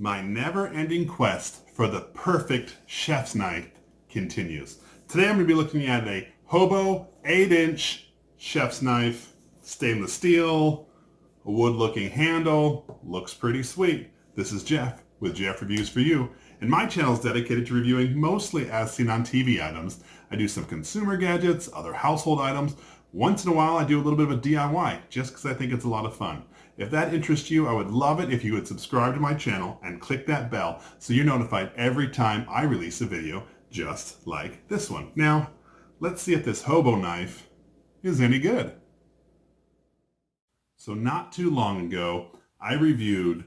My never-ending quest for the perfect chef's knife continues. Today I'm going to be looking at a Hobo 8-inch chef's knife, stainless steel, a wood-looking handle, looks pretty sweet. This is Jeff with Jeff Reviews for You, and my channel is dedicated to reviewing mostly as seen on TV items. I do some consumer gadgets, other household items. Once in a while I do a little bit of a DIY, just because I think it's a lot of fun. If that interests you, I would love it if you would subscribe to my channel and click that bell so you're notified every time I release a video just like this one. Now, let's see if this Hobo knife is any good. So not too long ago, I reviewed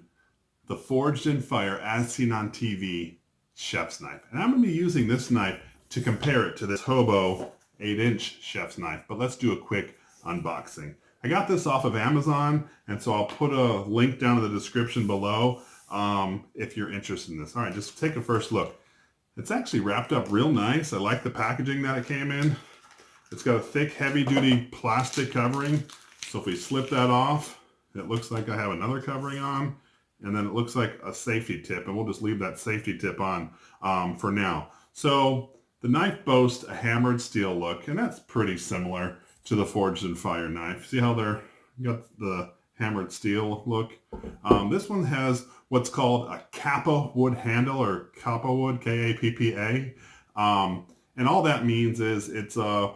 the Forged in Fire as seen on TV chef's knife. And I'm going to be using this knife to compare it to this Hobo 8-inch chef's knife. But let's do a quick unboxing. I got this off of Amazon, and so I'll put a link down in the description below if you're interested in this. All right, just take a first look. It's actually wrapped up real nice. I like the packaging that it came in. It's got a thick, heavy-duty plastic covering. So if we slip that off, it looks like I have another covering on, and then it looks like a safety tip, and we'll just leave that safety tip on for now. So the knife boasts a hammered steel look, and that's pretty similar to the Forged in Fire knife. See how they're got the hammered steel look? This one has what's called a Kappa wood handle, or Kappa wood, K-A-P-P-A. And all that means is it's a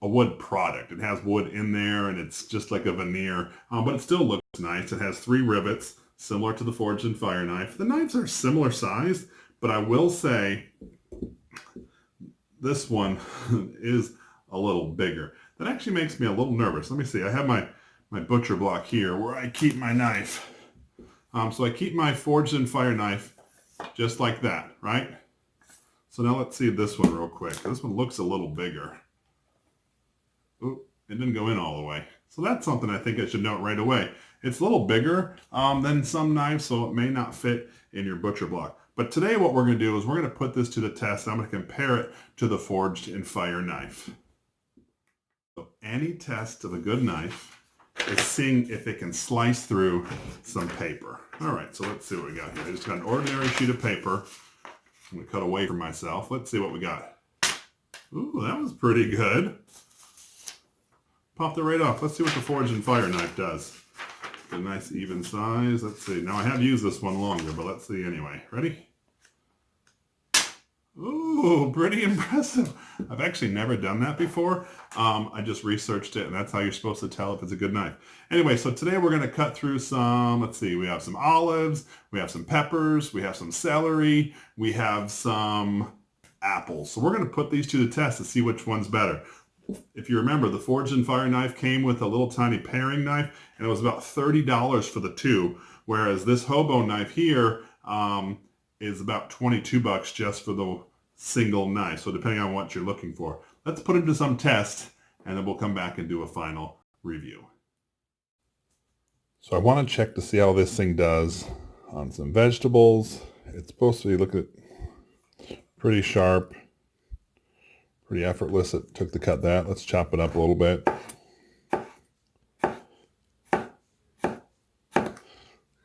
wood product. It has wood in there, and it's just like a veneer, but it still looks nice. It has 3 rivets, similar to the Forged in Fire knife. The knives are similar size, but I will say this one is a little bigger. That actually makes me a little nervous. Let me see. I have my butcher block here where I keep my knife. So I keep my Forged in Fire knife just like that, right? So now let's see this one real quick. This one looks a little bigger. Oop, it didn't go in all the way. So that's something I think I should note right away. It's a little bigger than some knives, so it may not fit in your butcher block. But today what we're going to do is we're going to put this to the test. I'm going to compare it to the Forged in Fire knife. So any test of a good knife is seeing if it can slice through some paper. All right, so let's see what we got here. I just got an ordinary sheet of paper. I'm going to cut away from myself. Let's see what we got. Ooh, that was pretty good. Popped it right off. Let's see what the Forged in Fire knife does. A nice even size. Let's see. Now I have used this one longer, but let's see anyway. Ready? Ooh, pretty impressive. I've actually never done that before. I just researched it, and that's how you're supposed to tell if it's a good knife. Anyway, so today we're going to cut through some, let's see, we have some olives, we have some peppers, we have some celery, we have some apples. So we're going to put these to the test to see which one's better. If you remember, the Forged in Fire knife came with a little tiny paring knife, and it was about $30 for the two, whereas this Hobo knife here is about 22 bucks just for the single knife. So depending on what you're looking for. Let's put it to some test, and then we'll come back and do a final review. So I want to check to see how this thing does on some vegetables. It's supposed to be, look at, pretty sharp. Pretty effortless. It took to cut that. Let's chop it up a little bit.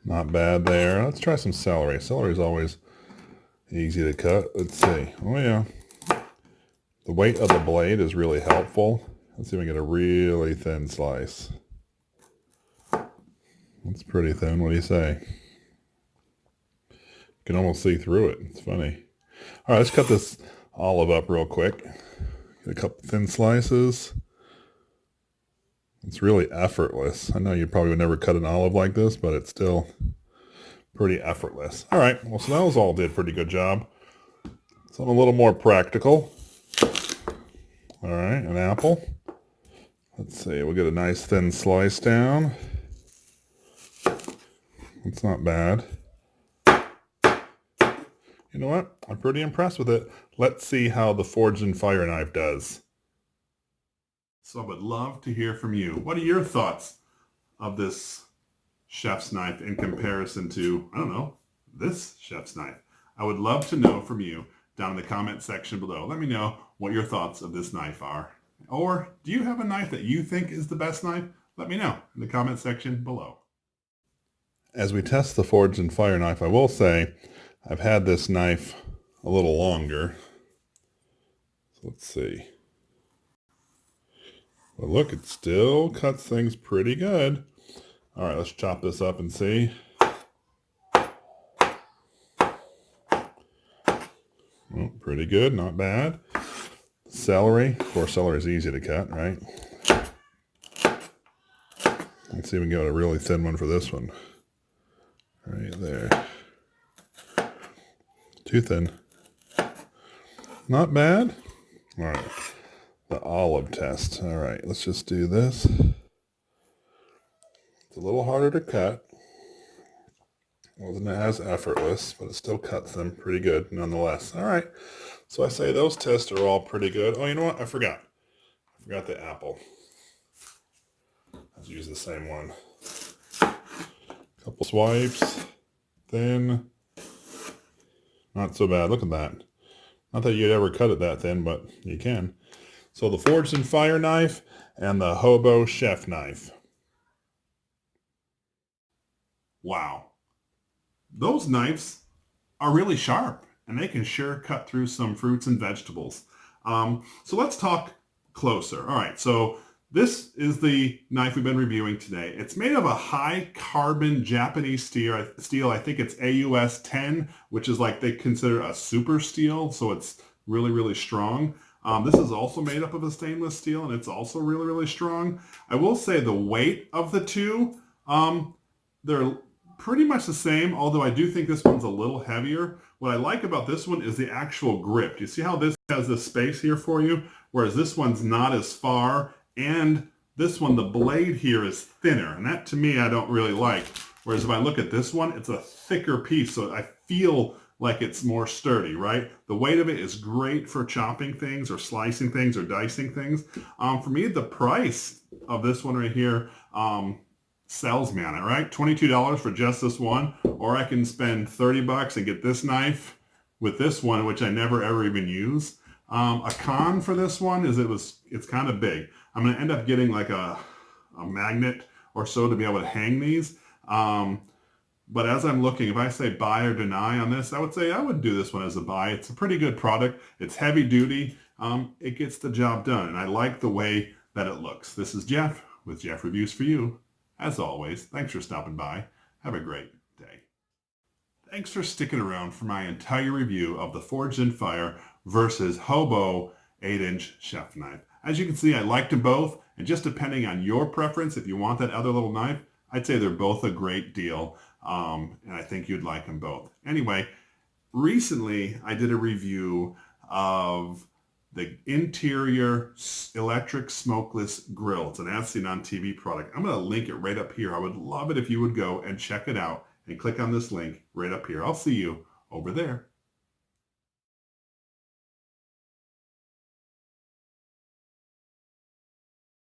Not bad there. Let's try some celery. Celery is always easy to cut. Let's see. Oh yeah. The weight of the blade is really helpful. Let's see if we can get a really thin slice. That's pretty thin. What do you say? You can almost see through it. It's funny. All right, let's cut this olive up real quick. Get a couple thin slices. It's really effortless. I know you probably would never cut an olive like this, but it's still pretty effortless. All right, well, so those all did a pretty good job. Something a little more practical. All right, an apple. Let's see, we'll get a nice thin slice down. It's not bad. You know what? I'm pretty impressed with it. Let's see how the Forged in Fire knife does. So I would love to hear from you. What are your thoughts of this chef's knife in comparison to, I don't know, this chef's knife? I would love to know from you down in the comment section below. Let me know what your thoughts of this knife are. Or do you have a knife that you think is the best knife? Let me know in the comment section below. as we test the Forged in Fire knife, I will say I've had this knife a little longer. So let's see. Well, look, it still cuts things pretty good. All right, let's chop this up and see. Oh, pretty good, not bad. Celery, of course, celery is easy to cut, right? Let's see if we can get a really thin one for this one. Right there. Too thin. Not bad. All right, the olive test. All right, let's just do this. It's a little harder to cut. Wasn't as effortless, but it still cuts them pretty good nonetheless. All right, so I say those tests are all pretty good. Oh, you know what? I forgot the apple. Let's use the same one. Couple swipes. Thin. Not so bad. Look at that. Not that you'd ever cut it that thin, but you can. So the Forged in Fire knife and the Hobo chef knife. Wow. Those knives are really sharp, and they can sure cut through some fruits and vegetables. So let's talk closer. All right, so this is the knife we've been reviewing today. It's made of a high carbon Japanese steel. I think it's AUS 10, which is like they consider a super steel, so it's really, really strong. This is also made up of a stainless steel, and it's also really, really strong. I will say the weight of the two, they're pretty much the same, although I do think this one's a little heavier. What I like about this one is the actual grip. You see how this has this space here for you, whereas this one's not as far, and this one, the blade here is thinner, and that to me I don't really like. Whereas if I look at this one, it's a thicker piece, so I feel like it's more sturdy, right? The weight of it is great for chopping things or slicing things or dicing things. For me, the price of this one right here, sells me on it, right? $22 for just this one, or I can spend 30 bucks and get this knife with this one, which I never ever even use. A con for this one is it's kind of big. I'm going to end up getting like a magnet or so to be able to hang these. But as I'm looking, if I say buy or deny on this, I would say I would do this one as a buy. It's a pretty good product. It's heavy duty. It gets the job done, and I like the way that it looks. This is Jeff with Jeff Reviews for You. As always, thanks for stopping by. Have a great day. Thanks for sticking around for my entire review of the Forged in Fire versus Hobo 8-inch chef knife. As you can see, I liked them both, and just depending on your preference, if you want that other little knife, I'd say they're both a great deal, and I think you'd like them both. Anyway, recently I did a review of the interior electric smokeless grill. It's an as seen on TV product. I'm going to link it right up here. I would love it if you would go and check it out and click on this link right up here. I'll see you over there.